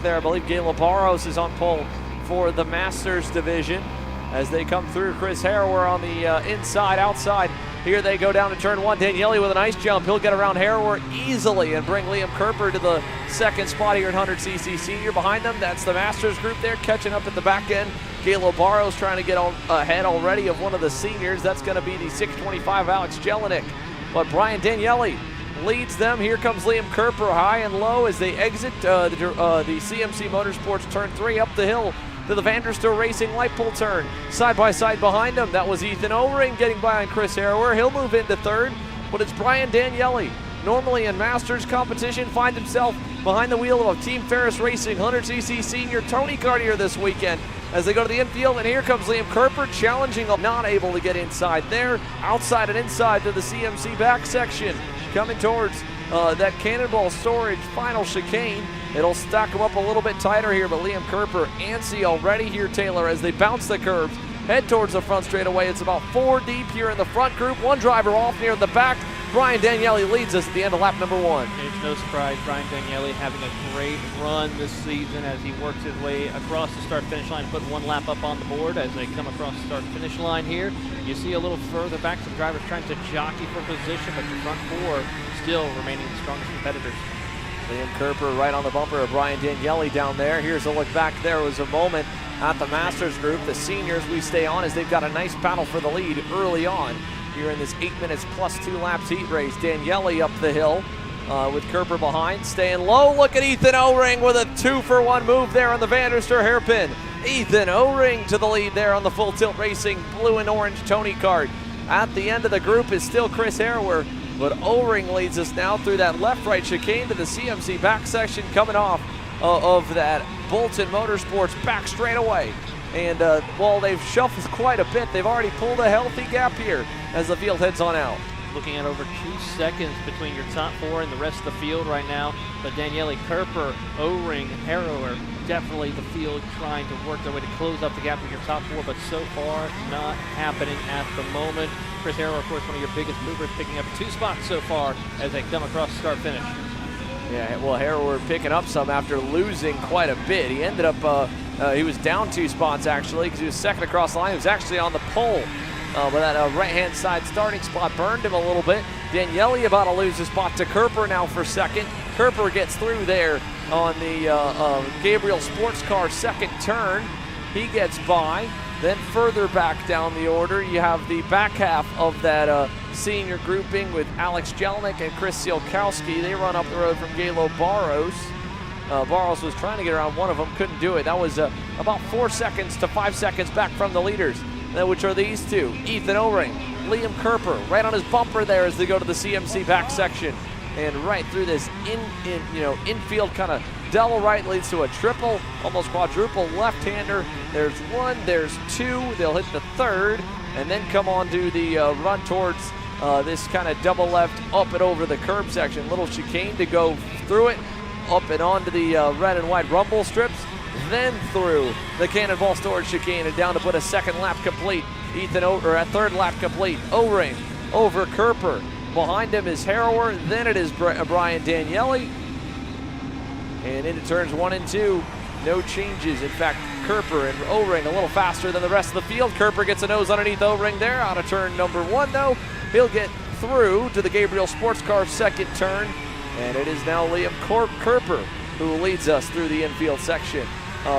there. I believe Gayla Barros is on pole for the Masters division as they come through. Chris Harrower on the inside, outside. Here they go down to turn one. Daniele with a nice jump. He'll get around Harrower easily and bring Liam Kerper to the second spot here at 100cc Senior. Behind them, that's the Masters group there catching up at the back end. Gayla Barros trying to get on ahead already of one of the seniors. That's going to be the 625 Alex Jelinek. But Brian Daniele leads them. Here comes Liam Kerper high and low as they exit the CMC Motorsports turn 3 up the hill to the Vanderstel Racing light pole turn. Side by side behind them, that was Ethan O-Ring getting by on Chris Harrower. He'll move into third, but it's Brian Daniele. Normally in Masters competition, finds himself behind the wheel of Team Ferris Racing 100cc Senior Tony Cartier this weekend as they go to the infield, and here comes Liam Kerper challenging, not able to get inside there. Outside and inside to the CMC back section. Coming towards that Cannonball Storage final chicane. It'll stack them up a little bit tighter here, but Liam Kerper antsy already here, Taylor, as they bounce the curves, head towards the front straightaway. It's about 4 deep here in the front group. One driver off near the back. Brian Daniele leads us at the end of lap number 1. It's no surprise Brian Daniele having a great run this season as he works his way across the start-finish line, put one lap up on the board as they come across the start-finish line here. You see a little further back some drivers trying to jockey for position, but the front 4 still remaining the strongest competitors. Liam Kerper right on the bumper of Brian Daniele down there. Here's a look back. There was a moment at the Masters group. The seniors, we stay on as they've got a nice battle for the lead early on here in this 8 minutes plus 2 laps heat race. Daniele up the hill with Kerper behind, staying low. Look at Ethan O-Ring with a 2-for-1 move there on the Vanderstel hairpin. Ethan O-Ring to the lead there on the Full Tilt Racing blue and orange Tony Kart. At the end of the group is still Chris Harrower, but O-Ring leads us now through that left-right chicane to the CMC back section, coming off of that Bolton Motorsports back straightaway. And while they've shuffled quite a bit, they've already pulled a healthy gap here as the field heads on out. Looking at over 2 seconds between your top 4 and the rest of the field right now. But Daniele, Kerper, O-Ring, Harrower, definitely the field trying to work their way to close up the gap with your top 4, but so far not happening at the moment. Chris Harrower, of course, one of your biggest movers, picking up 2 spots so far as they come across the start-finish. Yeah, well, Harrower picking up some after losing quite a bit. He ended up, he was down 2 spots actually because he was second across the line. He was actually on the pole. But that right-hand side starting spot burned him a little bit. Daniele about to lose his spot to Kerper now for second. Kerper gets through there on the Gabriel Sports Car second turn. He gets by. Then further back down the order, you have the back half of that senior grouping with Alex Jelinek and Chris Sielkowski. They run up the road from Gayla Barros. Barros was trying to get around one of them, couldn't do it. That was about 4 seconds to 5 seconds back from the leaders, which are these two. Ethan O-Ring, Liam Kerper, right on his bumper there as they go to the CMC back section. And right through this infield kind of double right leads to a triple, almost quadruple left-hander. There's 1, there's 2, they'll hit the third, and then come on to the run towards this kind of double left up and over the curb section. Little chicane to go through it, up and onto the red and white rumble strips, then through the Cannonball Storage chicane and down to put a second lap complete. A third lap complete. O-Ring over Kerper. Behind him is Harrower, then it is Brian Daniele. And into turns 1 and 2, no changes. In fact, Kerper and O-Ring a little faster than the rest of the field. Kerper gets a nose underneath O-Ring there. Out of turn number 1 though. He'll get through to the Gabriel Sports Car second turn. And it is now Liam Kerper who leads us through the infield section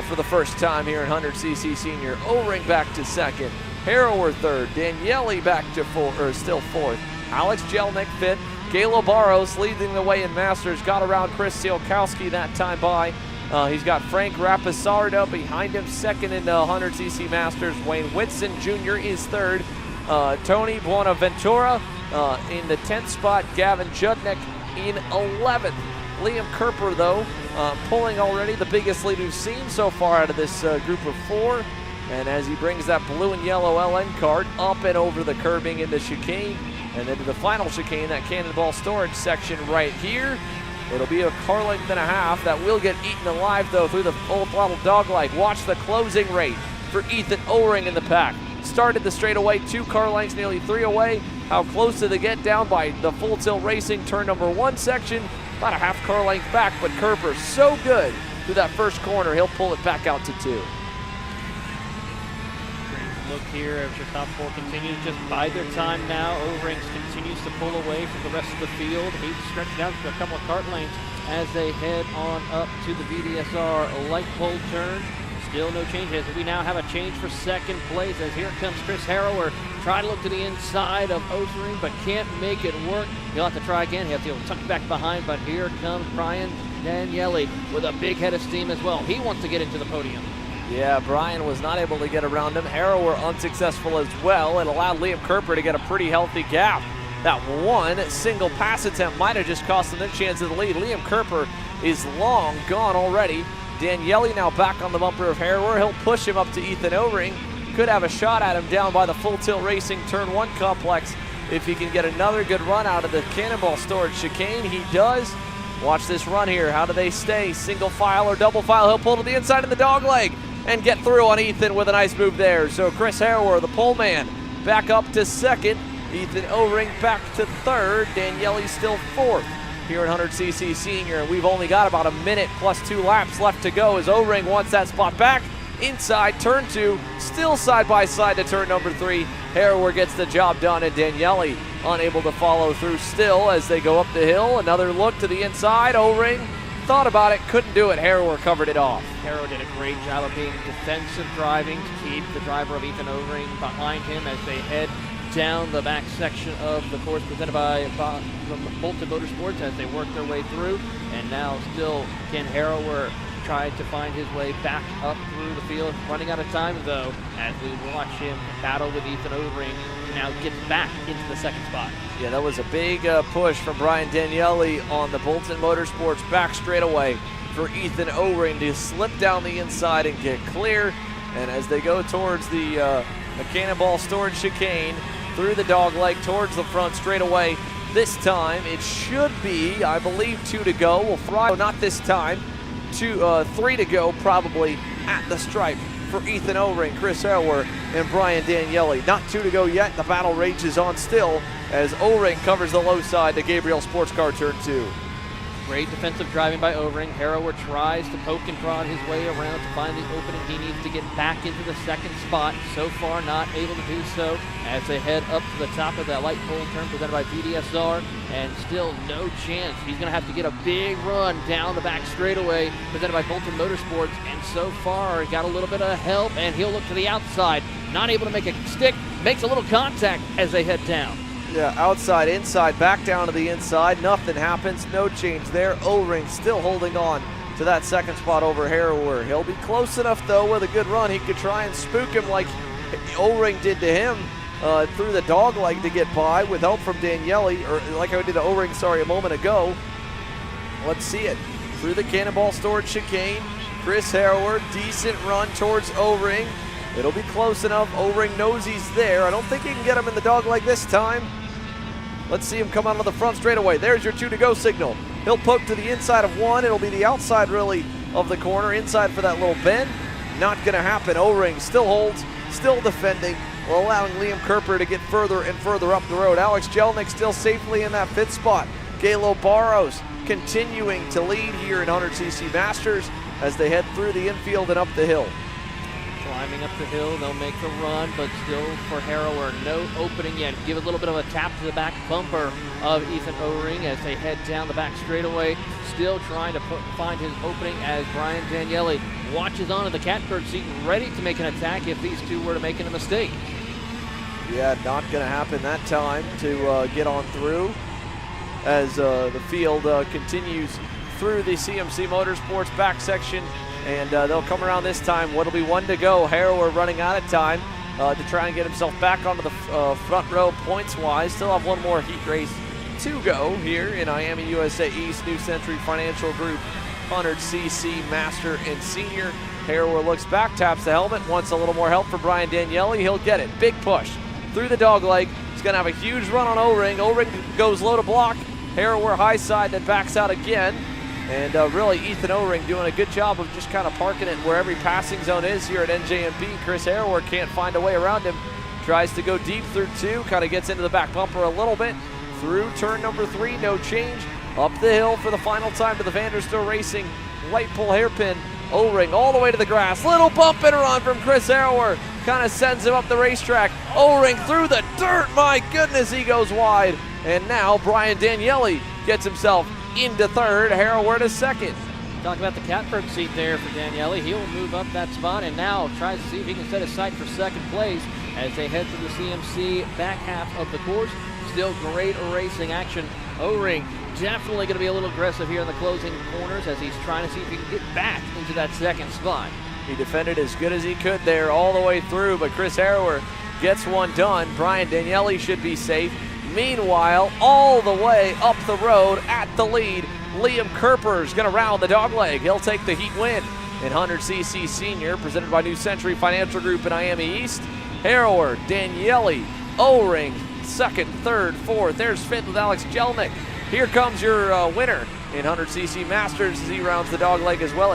for the first time here in 100cc Senior. O-Ring back to second. Harrower third. Daniele back to still fourth. Alex Jelinek fifth. Gayla Barros leading the way in Masters. Got around Chris Sielkowski that time by. He's got Frank Rapisarda behind him, second in the 100cc Masters. Wayne Whitson Jr. is third. Tony Buenaventura in the 10th spot. Gavin Judnick in 11th. Liam Kerper, though, pulling already the biggest lead we've seen so far out of this group of 4. And as he brings that blue and yellow LN cart up and over the curbing in the chicane, and then to the final chicane, that Cannonball Storage section right here. It'll be a car length and a half that will get eaten alive, though, through the full throttle dogleg. Watch the closing rate for Ethan O-Ring in the pack. Started the straightaway, 2 car lengths, nearly 3 away. How close did they get down by the Full Tilt Racing turn number 1 section? About a half car length back, but Kerper so good through that first corner. He'll pull it back out to 2. Look here as your top 4 continues just bide their time now. O-Rings continues to pull away from the rest of the field. He's stretching out to a couple of kart lanes as they head on up to the VDSR light pole turn. Still no changes. We now have a change for second place as here comes Chris Harrower. Try to look to the inside of O-Ring, but can't make it work. He'll have to try again. He'll have to tuck back behind, but here comes Brian Daniele with a big head of steam as well. He wants to get into the podium. Yeah, Brian was not able to get around him. Harrower unsuccessful as well. It allowed Liam Kerper to get a pretty healthy gap. That one single pass attempt might have just cost him the chance of the lead. Liam Kerper is long gone already. Daniele now back on the bumper of Harrower. He'll push him up to Ethan O-Ring. Could have a shot at him down by the Full Tilt Racing Turn 1 complex if he can get another good run out of the Cannonball Storage chicane. He does. Watch this run here. How do they stay? Single file or double file? He'll pull to the inside of the dog leg and get through on Ethan with a nice move there. So Chris Harrower, the pole man, back up to second. Ethan O-Ring back to third. Daniele still fourth here at 100cc Senior. We've only got about a minute plus 2 laps left to go as O-Ring wants that spot back. Inside turn 2, still side by side to turn number 3. Harrower gets the job done and Daniele unable to follow through still as they go up the hill. Another look to the inside. O-Ring thought about it, couldn't do it. Harrower covered it off. Harrower did a great job of being defensive driving to keep the driver of Ethan O-Ring behind him as they head down the back section of the course presented by Bolton Motorsports as they work their way through. And now still Ken Harrower tried to find his way back up through the field. Running out of time though as we watch him battle with Ethan O-Ring. Now gets back into the second spot. Yeah, that was a big push from Brian Daniele on the Bolton Motorsports back straightaway for Ethan O-Ring to slip down the inside and get clear. And as they go towards the Cannonball Storage chicane, through the dog leg towards the front straightaway, this time it should be, I believe, 2 to go. We'll fly, not this time. 3 to go probably at the stripe for Ethan O-Ring, Chris Harrower, and Brian Daniele. Not 2 to go yet. The battle rages on still as O-Ring covers the low side to Gabriel Sports Car Turn 2. Great defensive driving by O-Ring. Harrower tries to poke and prod his way around to find the opening. He needs to get back into the second spot. So far not able to do so as they head up to the top of that light pole turn presented by VDSR, and still no chance. He's going to have to get a big run down the back straightaway presented by Bolton Motorsports, and so far got a little bit of help, and he'll look to the outside. Not able to make a stick, makes a little contact as they head down. Yeah, outside, inside, back down to the inside. Nothing happens, no change there. O-Ring still holding on to that second spot over Harrower. He'll be close enough, though, with a good run. He could try and spook him like O-Ring did to him through the dog leg to get by with help from Daniele, or like I did to O-Ring, sorry, a moment ago. Let's see it. Through the Cannonball Storage chicane, Chris Harrower, decent run towards O-Ring. It'll be close enough. O-Ring knows he's there. I don't think he can get him in the dog leg this time. Let's see him come out on the front straightaway. There's your 2 to go signal. He'll poke to the inside of 1. It'll be the outside, really, of the corner. Inside for that little bend. Not going to happen. O-Ring still holds, still defending, while allowing Liam Kerper to get further and further up the road. Alex Jelnick still safely in that 5th spot. Galo Barros continuing to lead here in 100cc Masters as they head through the infield and up the hill. Climbing up the hill, they'll make the run, but still for Harrower, no opening yet. Give a little bit of a tap to the back bumper of Ethan O-Ring as they head down the back straightaway. Still trying to find his opening as Brian Daniele watches onto the catbird seat, ready to make an attack if these two were to make a mistake. Yeah, not going to happen that time to get on through as the field continues through the CMC Motorsports back section. And they'll come around this time. What'll be 1 to go. Harrower running out of time to try and get himself back onto the front row points-wise. Still have 1 more heat race to go here in Miami, USA East, New Century Financial Group, 100cc Master and Senior. Harrower looks back, taps the helmet, wants a little more help for Brian Daniele. He'll get it. Big push through the dog leg. He's going to have a huge run on O-Ring. O-Ring goes low to block. Harrower high side, then backs out again. And really, Ethan O-Ring doing a good job of just kind of parking it where every passing zone is here at NJMP. Chris Harrower can't find a way around him. Tries to go deep through 2, kind of gets into the back bumper a little bit. Through turn number 3, no change. Up the hill for the final time to the Vanderstel Racing Right pull hairpin. O-ring all the way to the grass. Little bump and run from Chris Harrower. Kind of sends him up the racetrack. O-ring through the dirt. My goodness, he goes wide. And now Brian Daniele gets himself into third. Harrower to second. Talk about the catbird seat there for Daniele. He'll move up that spot and now tries to see if he can set his sight for second place as they head to the CMC back half of the course. Still great racing action. O-ring definitely going to be a little aggressive here in the closing corners as he's trying to see if he can get back into that second spot. He defended as good as he could there all the way through, but Chris Harrower gets one done. Brian Daniele should be safe. Meanwhile, all the way up the road at the lead, Liam Kerper is going to round the dogleg. He'll take the heat win in 100cc Senior, presented by New Century Financial Group in Miami East. Harrower, Daniele, O-ring, second, third, fourth. There's fifth with Alex Jelnick. Here comes your winner in 100cc Masters as he rounds the dogleg as well at